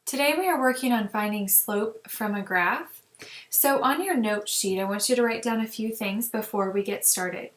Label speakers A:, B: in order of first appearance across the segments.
A: Today we are working on finding slope from a graph. So on your note sheet, I want you to write down a few things before we get started.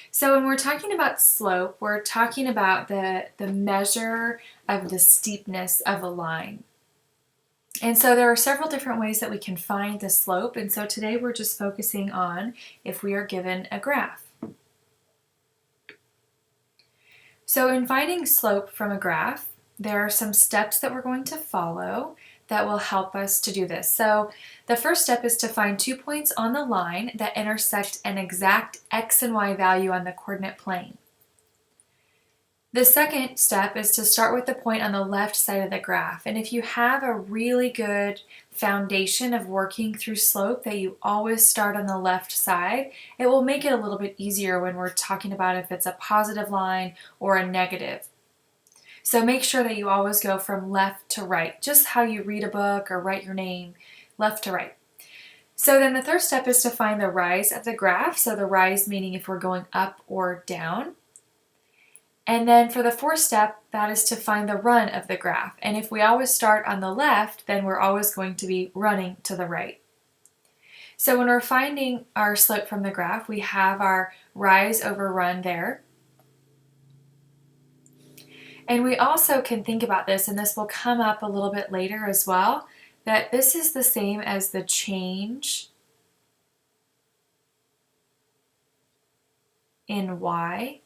A: So when we're talking about slope, we're talking about the measure of the steepness of a line. And so there are several different ways that we can find the slope, and so today we're just focusing on if we are given a graph. So in finding slope from a graph, there are some steps that we're going to follow that will help us to do this. So the first step is to find 2 points on the line that intersect an exact x and y value on the coordinate plane. The second step is to start with the point on the left side of the graph. And if you have a really good foundation of working through slope that you always start on the left side, it will make it a little bit easier when we're talking about if it's a positive line or a negative. So make sure that you always go from left to right, just how you read a book or write your name, left to right. So then the third step is to find the rise of the graph. So the rise meaning if we're going up or down. And then for the fourth step, that is to find the run of the graph. And if we always start on the left, then we're always going to be running to the right. So when we're finding our slope from the graph, we have our rise over run there. And we also can think about this, and this will come up a little bit later as well, that this is the same as the change in y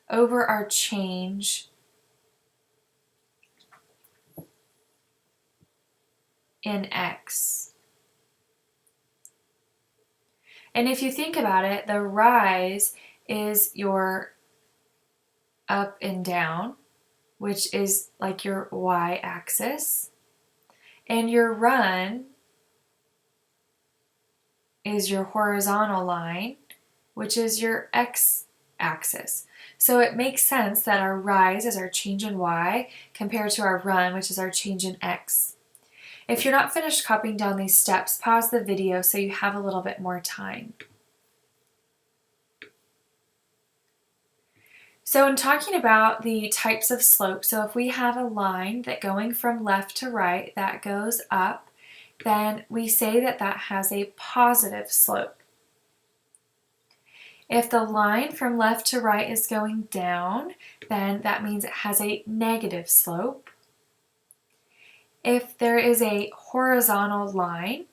A: over our change in x. And if you think about it, the rise is your up and down, which is like your y-axis, and your run is your horizontal line, which is your x-axis. So it makes sense that our rise is our change in y compared to our run, which is our change in x. If you're not finished copying down these steps, pause the video so you have a little bit more time. So in talking about the types of slope, so if we have a line that going from left to right that goes up, then we say that that has a positive slope. If the line from left to right is going down, then that means it has a negative slope. If there is a horizontal line,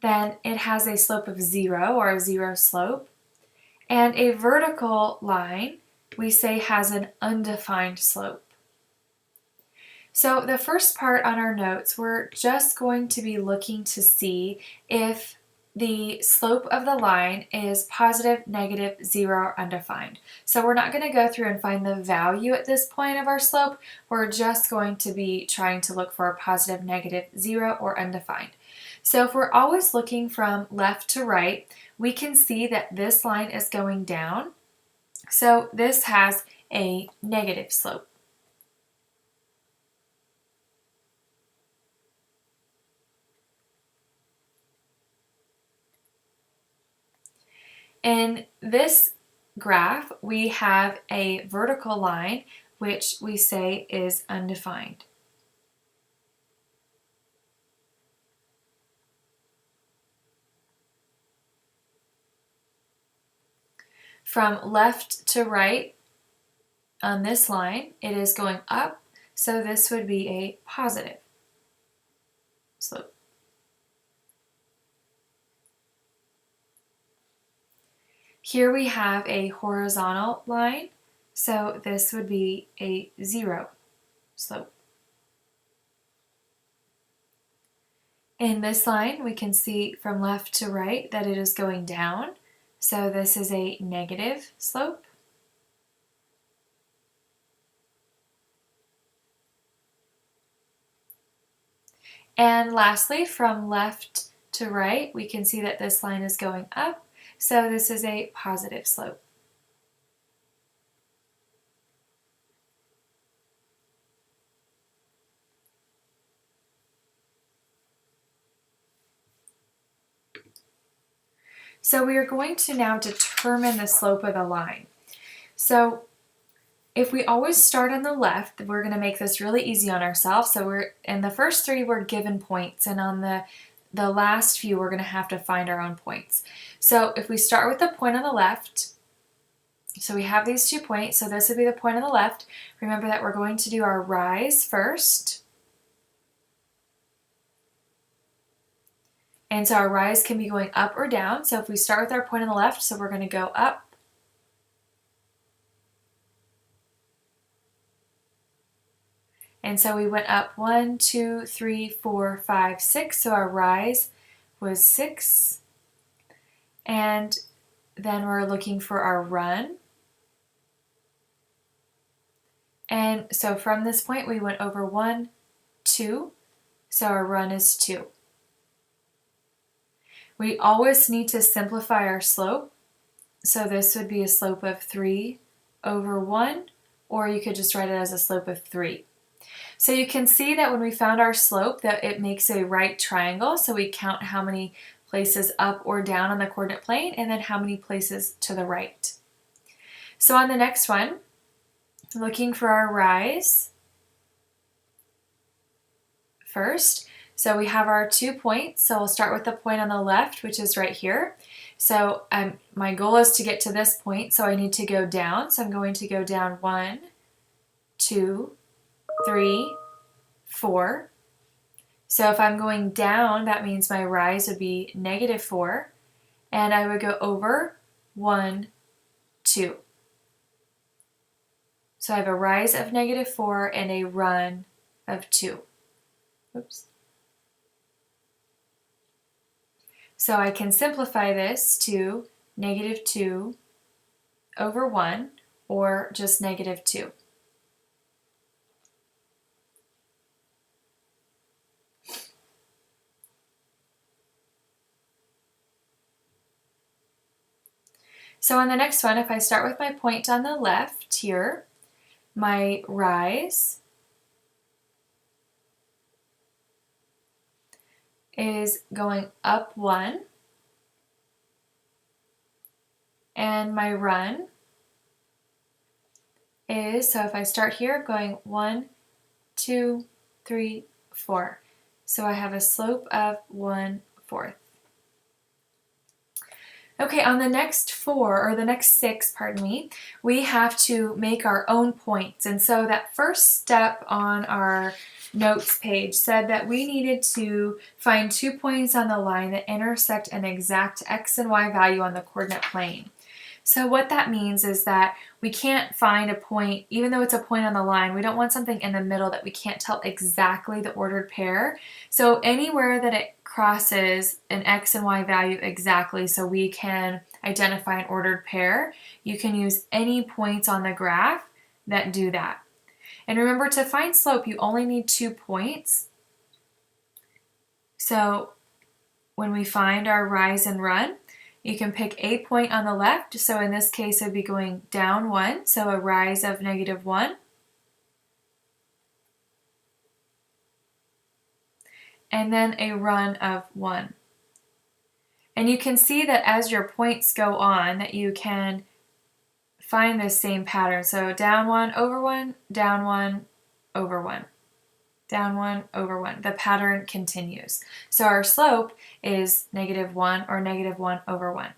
A: then it has a slope of 0 or a 0 slope. And a vertical line, we say, has an undefined slope. So the first part on our notes, we're just going to be looking to see if the slope of the line is positive, negative, 0, or undefined. So we're not going to go through and find the value at this point of our slope. We're just going to be trying to look for a positive, negative, 0, or undefined. So if we're always looking from left to right, we can see that this line is going down. So this has a negative slope. In this graph, we have a vertical line, which we say is undefined. From left to right on this line, it is going up, so this would be a positive slope. Here we have a horizontal line, so this would be a 0 slope. In this line, we can see from left to right that it is going down, so this is a negative slope. And lastly, from left to right, we can see that this line is going up, so this is a positive slope. So we are going to now determine the slope of the line. So If we always start on the left, we're going to make this really easy on ourselves. So we're in the first three, we're given points, and on the last few, we're going to have to find our own points. So if we start with the point on the left, so we have these 2 points, so this would be the point on the left. Remember that we're going to do our rise first. And so our rise can be going up or down. So if we start with our point on the left, so we're going to go up. And so we went up 1, 2, 3, 4, 5, 6. So our rise was 6. And then we're looking for our run. And so from this point, we went over 1, 2. So our run is 2. We always need to simplify our slope. So this would be a slope of 3 over 1, or you could just write it as a slope of 3. So you can see that when we found our slope that it makes a right triangle. So we count how many places up or down on the coordinate plane and then how many places to the right. So on the next one, looking for our rise first. So we have our 2 points. So we'll start with the point on the left, which is right here. So my goal is to get to this point, so I need to go down. So I'm going to go down 1, 2, 3, 4. So if I'm going down, that means my rise would be -4, and I would go over 1, 2. So I have a rise of -4 and a run of 2. Oops. So I can simplify this to -2 over 1, or just -2. So on the next one, if I start with my point on the left here, my rise is going up 1, and my run is, so if I start here, going 1, 2, 3, 4. So I have a slope of 1/4. Okay, on the next 6, pardon me, we have to make our own points. And so that first step on our notes page said that we needed to find 2 points on the line that intersect an exact x and y value on the coordinate plane. So what that means is that we can't find a point, even though it's a point on the line, we don't want something in the middle that we can't tell exactly the ordered pair. So anywhere that it crosses an x and y value exactly so we can identify an ordered pair, you can use any points on the graph that do that. And remember, to find slope, you only need 2 points. So when we find our rise and run, you can pick a point on the left. So in this case, it would be going down 1, so a rise of -1. And then a run of 1. And you can see that as your points go on, that you can find this same pattern. So down 1, over 1, down 1, over 1. Down 1, over 1. The pattern continues. So our slope is -1 or -1 over 1.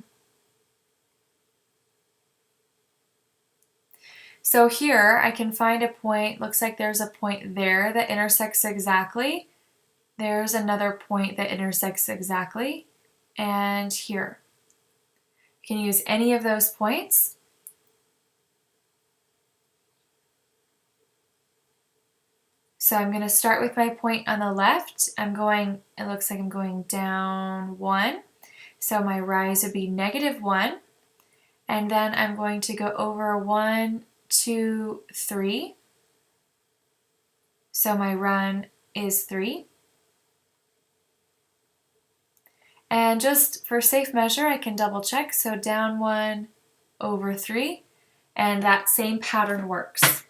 A: So here I can find a point, looks like there's a point there that intersects exactly. There's another point that intersects exactly. And here. You can use any of those points. So I'm going to start with my point on the left. It looks like I'm going down 1. So my rise would be -1. And then I'm going to go over 1, 2, 3. So my run is 3. And just for safe measure, I can double check. So down 1, over 3. And that same pattern works.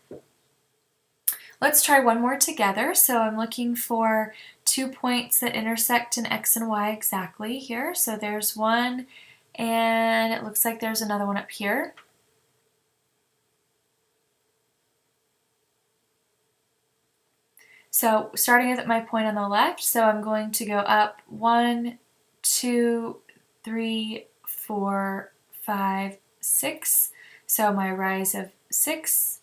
A: Let's try one more together. So I'm looking for 2 points that intersect in x and y exactly here. So there's one, and it looks like there's another one up here. So starting at my point on the left, so I'm going to go up 1, 2, 3, 4, 5, 6. So my rise of 6.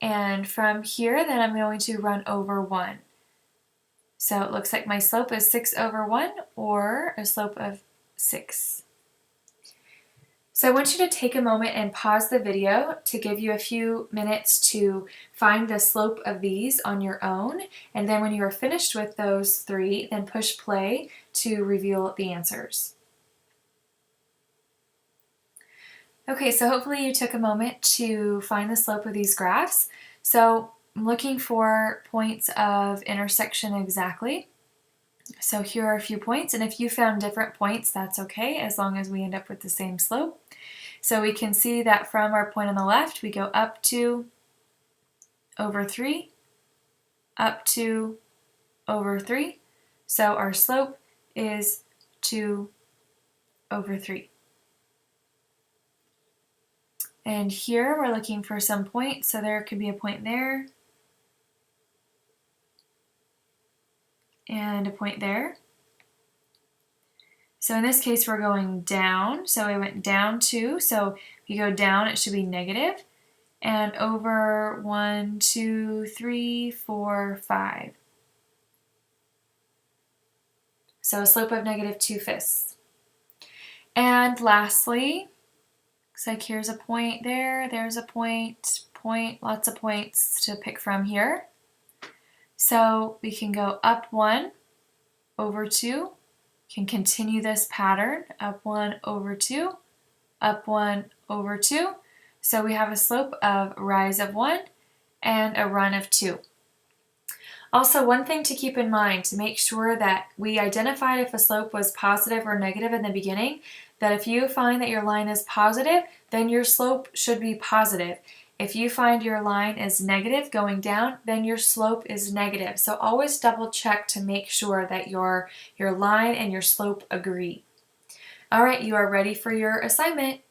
A: And from here, then I'm going to run over 1. So it looks like my slope is 6 over 1, or a slope of 6. So I want you to take a moment and pause the video to give you a few minutes to find the slope of these on your own. And then when you are finished with those 3, then push play to reveal the answers. Okay, so hopefully you took a moment to find the slope of these graphs. So I'm looking for points of intersection exactly. So here are a few points, and if you found different points, that's okay, as long as we end up with the same slope. So we can see that from our point on the left, we go up to over 3, up to over 3. So our slope is 2 over 3. And here we're looking for some point, so there could be a point there, and a point there. So in this case, we're going down, so we went down 2, so if you go down, it should be negative, and over 1, 2, 3, 4, 5. So a slope of negative 2/5. And lastly, looks like here's a point there, there's a point, lots of points to pick from here. So we can go up 1 over 2, can continue this pattern, up 1 over 2, up 1 over 2. So we have a slope of rise of 1 and a run of 2. Also, one thing to keep in mind to make sure that we identified if a slope was positive or negative in the beginning, that if you find that your line is positive, then your slope should be positive. If you find your line is negative going down, then your slope is negative. So always double check to make sure that your line and your slope agree. All right, you are ready for your assignment.